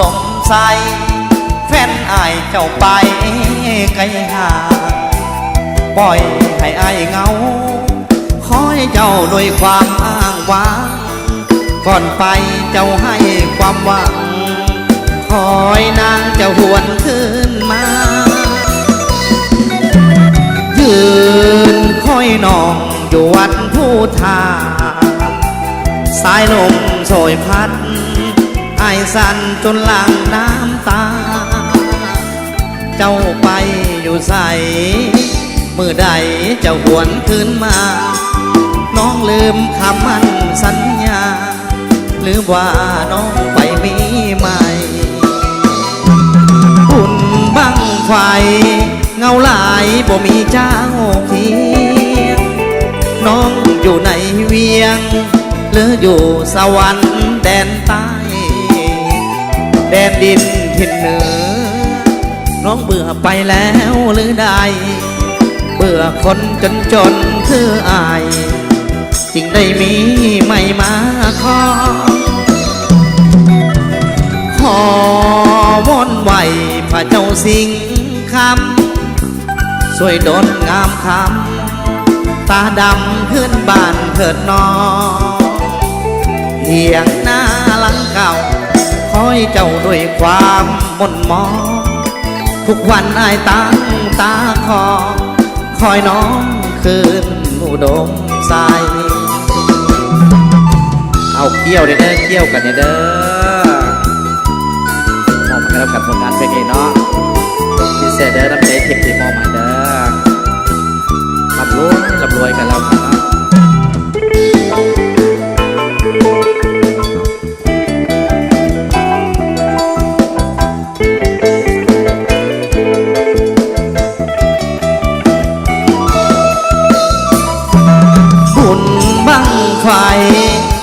ดมใสแฟนอายเจ้าไปไกลห่างปล่อยให้อายเหงาขอให้เจ้าด้วยความอ้างว้างก่อนไปเจ้าให้ความหวังคอยนางเจ้าหวนขึ้นมายืนคอยน้องอยู่วัดผู้ทาสายลมโชยพัดไอสั่นจนหลั่งน้ำตาเจ้าไปอยู่ใสมือใดเจ้าหวนขึ้นมาน้องลืมคำมั่นสัญญาหรือว่าน้องไปมีใหม่บุญบังไฟเงาหลายบ่มีเจ้าเคียงน้องอยู่ในเวียงหรืออยู่สวรรค์แดนใต้แดนดินถิ่นเหนือน้องเบื่อไปแล้วหรือใดเบื่อคนจนคืออายจึงได้มีไม่มาขอวอนไหวพระเจ้าสิงคำช่วยดลงามคำตาดำขึ้นบ้านเถิดนอเหียงหน้าหลังเก่าคอยเจ้าด้วยความมนมองทุกวันอายตั้งตาคอยน้องคืนอุดมใสเอาเกี่ยวเด้อเกี่ยวกันเด้อมองมาแล้วกับผลงานเพลงเองเนาะพิเศษเด้อน้ำใจเทคที่มองมาเด้อรับรวยกันแล้วครับบุญบังไฟ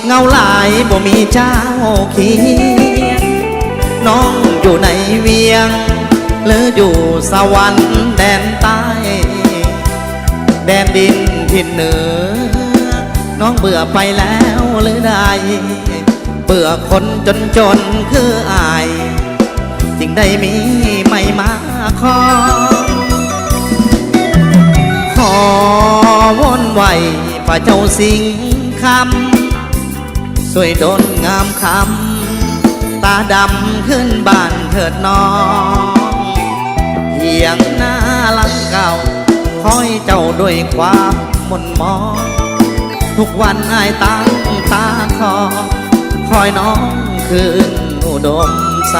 เงาหลายบ่มีเจ้าเคียงน้องอยู่ในเวียงหรืออยู่สวรรค์แดนใต้แดนดินถิ่นเหนือน้องเบื่อไปแล้วหรือใดเบื่อคนจนคืออายจึงได้มีไม่มาขอวอนไหวพระเจ้าสิงคำสวยดลงามคำตาดำขึ้นบ้านเถิดน้องเหียงหน้าหลังเก่าคอยเจ้าด้วยความมนมองทุกวันอายตั้งตาคอยน้องคืนอุดมใส